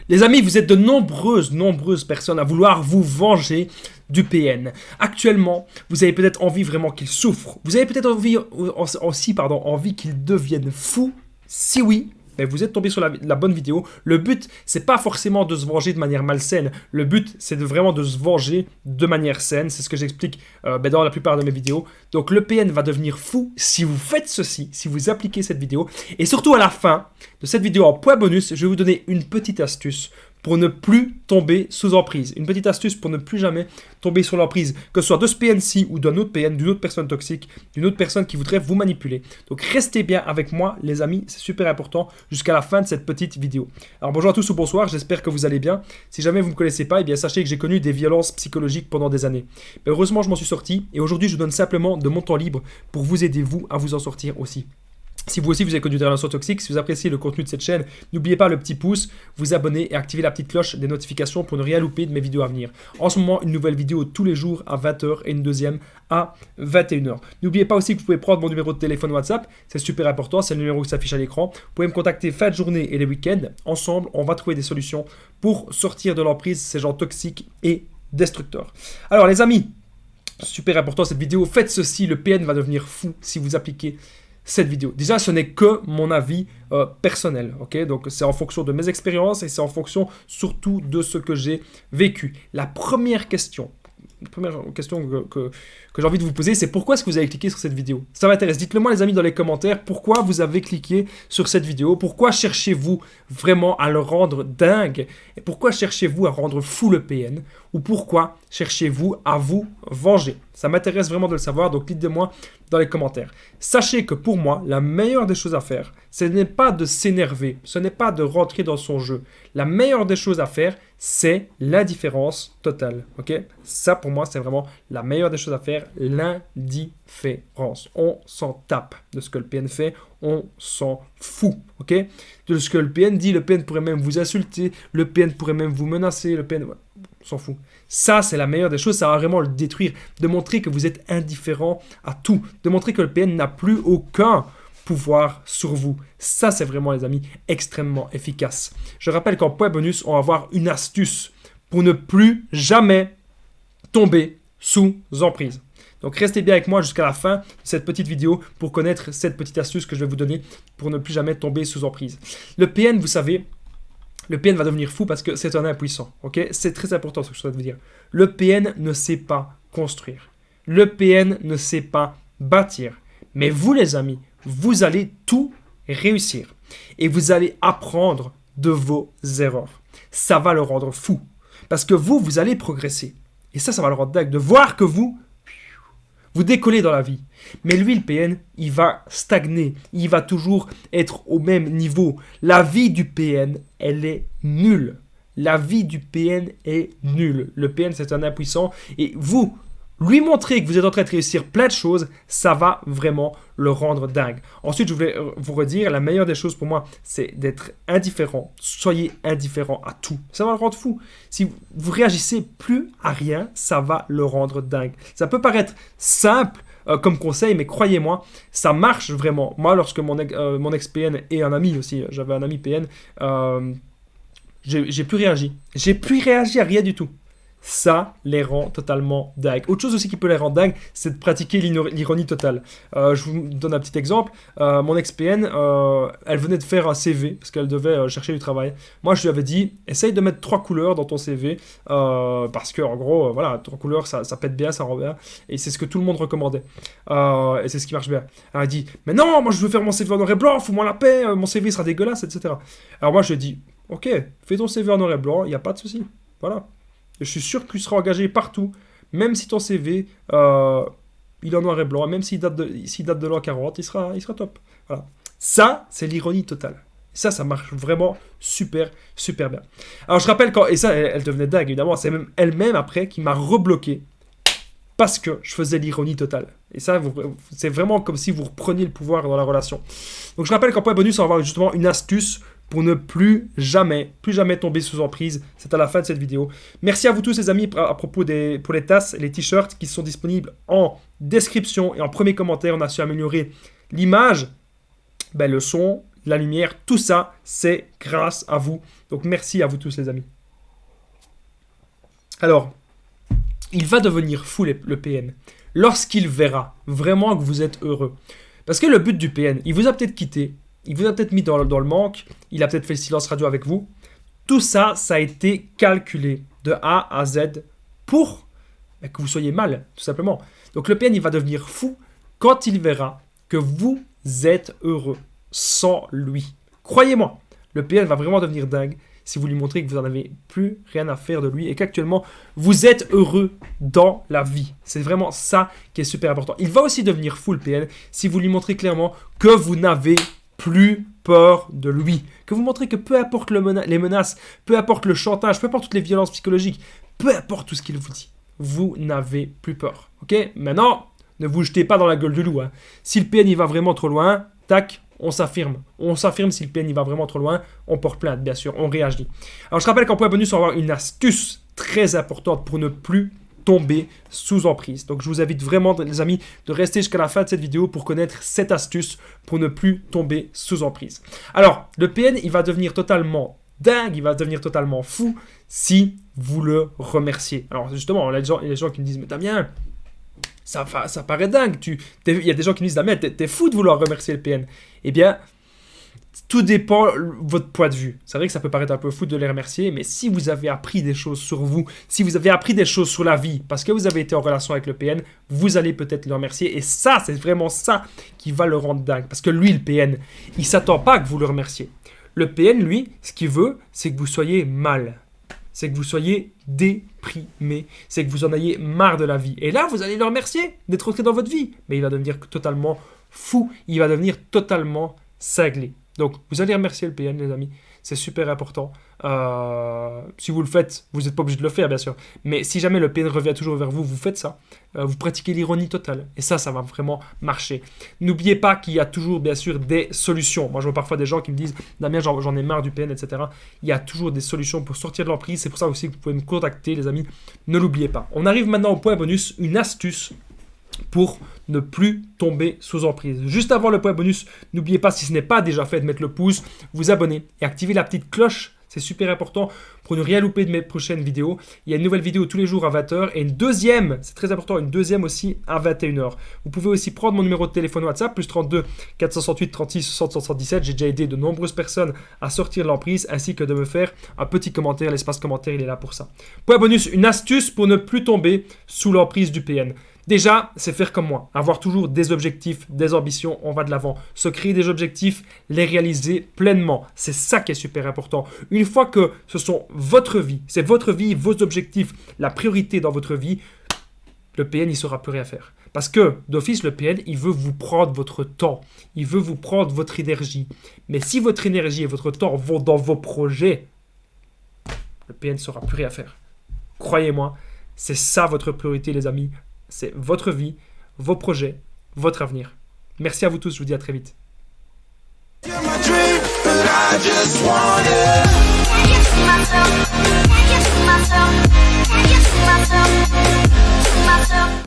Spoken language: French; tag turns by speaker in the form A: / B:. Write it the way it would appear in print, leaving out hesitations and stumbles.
A: Les amis, vous êtes de nombreuses personnes à vouloir vous venger du PN. Actuellement, vous avez peut-être envie vraiment qu'il souffre. Vous avez peut-être envie qu'il devienne fou. Si oui, ben vous êtes tombé sur la bonne vidéo. Le but, c'est pas forcément de se venger de manière malsaine. Le but, c'est vraiment de se venger de manière saine. C'est ce que j'explique dans la plupart de mes vidéos. Donc le PN va devenir fou si vous faites ceci, si vous appliquez cette vidéo. Et surtout à la fin de cette vidéo en point bonus, je vais vous donner une petite astuce pour ne plus tomber sous emprise. Une petite astuce pour ne plus jamais tomber sous l'emprise, que ce soit de ce PN-ci ou d'un autre PN, d'une autre personne toxique, d'une autre personne qui voudrait vous manipuler. Donc restez bien avec moi les amis, c'est super important jusqu'à la fin de cette petite vidéo. Alors bonjour à tous ou bonsoir, j'espère que vous allez bien. Si jamais vous ne me connaissez pas, eh bien sachez que j'ai connu des violences psychologiques pendant des années. Mais heureusement je m'en suis sorti et aujourd'hui je vous donne simplement de mon temps libre pour vous aider vous à vous en sortir aussi. Si vous aussi vous avez connu des relations toxiques, si vous appréciez le contenu de cette chaîne, n'oubliez pas le petit pouce, vous abonner et activer la petite cloche des notifications pour ne rien louper de mes vidéos à venir. En ce moment, une nouvelle vidéo tous les jours à 20h et une deuxième à 21h. N'oubliez pas aussi que vous pouvez prendre mon numéro de téléphone WhatsApp, c'est super important, c'est le numéro qui s'affiche à l'écran. Vous pouvez me contacter fin de journée et les week-ends. Ensemble, on va trouver des solutions pour sortir de l'emprise ces gens toxiques et destructeurs. Alors les amis, super important cette vidéo, faites ceci, le PN va devenir fou si vous appliquez cette vidéo. Déjà, ce n'est que mon avis personnel, ok? Donc, c'est en fonction de mes expériences et c'est en fonction surtout de ce que j'ai vécu. La première question que j'ai envie de vous poser, c'est pourquoi est-ce que vous avez cliqué sur cette vidéo? Ça m'intéresse. Dites-le moi les amis dans les commentaires, pourquoi vous avez cliqué sur cette vidéo? Pourquoi cherchez-vous vraiment à le rendre dingue? Et pourquoi cherchez-vous à rendre fou le PN? Ou pourquoi cherchez-vous à vous venger? Ça m'intéresse vraiment de le savoir, donc dites-le-moi dans les commentaires. Sachez que pour moi, la meilleure des choses à faire, ce n'est pas de s'énerver, ce n'est pas de rentrer dans son jeu. La meilleure des choses à faire, c'est l'indifférence totale. Ok? Ça, pour moi, c'est vraiment la meilleure des choses à faire, l'indifférence. On s'en tape de ce que le PN fait, on s'en fout. Ok? De ce que le PN dit, le PN pourrait même vous insulter, le PN pourrait même vous menacer, le PN... On s'en fout. Ça, c'est la meilleure des choses, ça va vraiment le détruire. De montrer que vous êtes indifférent à tout. De montrer que le PN n'a plus aucun pouvoir sur vous. Ça, c'est vraiment, les amis, extrêmement efficace. Je rappelle qu'en point bonus, on va avoir une astuce pour ne plus jamais tomber sous emprise. Donc, restez bien avec moi jusqu'à la fin de cette petite vidéo pour connaître cette petite astuce que je vais vous donner pour ne plus jamais tomber sous emprise. Le PN, vous savez... Le PN va devenir fou parce que c'est un impuissant. Okay? C'est très important ce que je souhaite vous dire. Le PN ne sait pas construire. Le PN ne sait pas bâtir. Mais vous les amis, vous allez tout réussir. Et vous allez apprendre de vos erreurs. Ça va le rendre fou. Parce que vous allez progresser. Et ça va le rendre dingue de voir que vous décollez dans la vie. Mais lui, le PN, il va stagner. Il va toujours être au même niveau. La vie du PN, elle est nulle. La vie du PN est nulle. Le PN, c'est un impuissant. Et vous, lui montrer que vous êtes en train de réussir plein de choses, ça va vraiment le rendre dingue. Ensuite, je voulais vous redire, la meilleure des choses pour moi, c'est d'être indifférent. Soyez indifférent à tout. Ça va le rendre fou. Si vous réagissez plus à rien, ça va le rendre dingue. Ça peut paraître simple comme conseil, mais croyez-moi, ça marche vraiment. Moi, lorsque mon ex-PN et un ami aussi, j'avais un ami PN, j'ai plus réagi. J'ai plus réagi à rien du tout. Ça les rend totalement dingues. Autre chose aussi qui peut les rendre dingues, c'est de pratiquer l'ironie totale. Je vous donne un petit exemple. Mon ex-PN, elle venait de faire un CV parce qu'elle devait chercher du travail. Moi, je lui avais dit, essaye de mettre 3 couleurs dans ton CV parce que, en gros, voilà, 3 couleurs, ça pète bien, ça rend bien. Et c'est ce que tout le monde recommandait. Et c'est ce qui marche bien. Elle a dit, mais non, moi, je veux faire mon CV en noir et blanc, fous-moi la paix, mon CV sera dégueulasse, etc. Alors moi, je lui ai dit, ok, fais ton CV en noir et blanc, il n'y a pas de souci. Voilà. Je suis sûr que tu seras engagé partout, même si ton CV, il est en noir et blanc, même s'il date de l'an 40, il sera top. Voilà. Ça, c'est l'ironie totale. Ça marche vraiment super, super bien. Alors, je rappelle et ça, elle devenait dingue, évidemment, c'est même elle-même, après, qui m'a rebloqué parce que je faisais l'ironie totale. Et ça, c'est vraiment comme si vous repreniez le pouvoir dans la relation. Donc, je rappelle qu'en point bonus, on va avoir justement une astuce pour ne plus jamais tomber sous emprise. C'est à la fin de cette vidéo. Merci à vous tous les amis à propos pour les tasses et les t-shirts qui sont disponibles en description et en premier commentaire. On a su améliorer l'image, le son, la lumière. Tout ça, c'est grâce à vous. Donc merci à vous tous les amis. Alors, il va devenir fou le PN lorsqu'il verra vraiment que vous êtes heureux. Parce que le but du PN, il vous a peut-être quitté, il vous a peut-être mis dans le manque, il a peut-être fait le silence radio avec vous. Tout ça, ça a été calculé de A à Z pour que vous soyez mal, tout simplement. Donc le PN, il va devenir fou quand il verra que vous êtes heureux sans lui. Croyez-moi, le PN va vraiment devenir dingue si vous lui montrez que vous n'en avez plus rien à faire de lui et qu'actuellement, vous êtes heureux dans la vie. C'est vraiment ça qui est super important. Il va aussi devenir fou, le PN, si vous lui montrez clairement que vous n'avez plus peur de lui. Que vous montrez que peu importe les menaces, peu importe le chantage, peu importe toutes les violences psychologiques, peu importe tout ce qu'il vous dit, vous n'avez plus peur. Ok? Maintenant, ne vous jetez pas dans la gueule du loup. Hein. Si le PN il va vraiment trop loin, tac, on s'affirme. On s'affirme si le PN il va vraiment trop loin, on porte plainte, bien sûr, on réagit. Alors je rappelle qu'en point bonus, on va avoir une astuce très importante pour ne plus tomber sous emprise. Donc je vous invite vraiment, les amis, de rester jusqu'à la fin de cette vidéo pour connaître cette astuce pour ne plus tomber sous emprise. Alors, le PN, il va devenir totalement dingue, il va devenir totalement fou si vous le remerciez. Alors justement, il y a des gens qui me disent « Mais Damien, ça paraît dingue. Il y a des gens qui me disent « Damien, t'es fou de vouloir remercier le PN. » Eh bien, tout dépend de votre point de vue. C'est vrai que ça peut paraître un peu fou de les remercier, mais si vous avez appris des choses sur vous, si vous avez appris des choses sur la vie, parce que vous avez été en relation avec le PN, vous allez peut-être le remercier. Et ça, c'est vraiment ça qui va le rendre dingue. Parce que lui, le PN, il ne s'attend pas que vous le remerciez. Le PN, lui, ce qu'il veut, c'est que vous soyez mal. C'est que vous soyez déprimé. C'est que vous en ayez marre de la vie. Et là, vous allez le remercier d'être entré dans votre vie. Mais il va devenir totalement fou. Il va devenir totalement cinglé. Donc, vous allez remercier le PN, les amis. C'est super important. Si vous le faites, vous n'êtes pas obligé de le faire, bien sûr. Mais si jamais le PN revient toujours vers vous, vous faites ça. Vous pratiquez l'ironie totale. Et ça va vraiment marcher. N'oubliez pas qu'il y a toujours, bien sûr, des solutions. Moi, je vois parfois des gens qui me disent « Damien, j'en ai marre du PN, etc. » Il y a toujours des solutions pour sortir de l'emprise. C'est pour ça aussi que vous pouvez me contacter, les amis. Ne l'oubliez pas. On arrive maintenant au point bonus, une astuce pour ne plus tomber sous emprise. Juste avant le point bonus, n'oubliez pas, si ce n'est pas déjà fait, de mettre le pouce, vous abonner et activer la petite cloche. C'est super important pour ne rien louper de mes prochaines vidéos. Il y a une nouvelle vidéo tous les jours à 20h et une deuxième, c'est très important, une deuxième aussi à 21h. Vous pouvez aussi prendre mon numéro de téléphone WhatsApp, plus 32 468 36 60 77. J'ai déjà aidé de nombreuses personnes à sortir de l'emprise ainsi que de me faire un petit commentaire. L'espace commentaire, il est là pour ça. Point bonus, une astuce pour ne plus tomber sous l'emprise du PN. Déjà, c'est faire comme moi, avoir toujours des objectifs, des ambitions, on va de l'avant. Se créer des objectifs, les réaliser pleinement. C'est ça qui est super important. Une fois que ce sont votre vie, c'est votre vie, vos objectifs, la priorité dans votre vie, le PN, il ne saura plus rien faire. Parce que, d'office, le PN, il veut vous prendre votre temps. Il veut vous prendre votre énergie. Mais si votre énergie et votre temps vont dans vos projets, le PN ne saura plus rien faire. Croyez-moi, c'est ça votre priorité, les amis. C'est votre vie, vos projets, votre avenir. Merci à vous tous, je vous dis à très vite.
B: You're my dream, but I just want it. Can you see myself? Can you see myself? Can you see myself? See myself?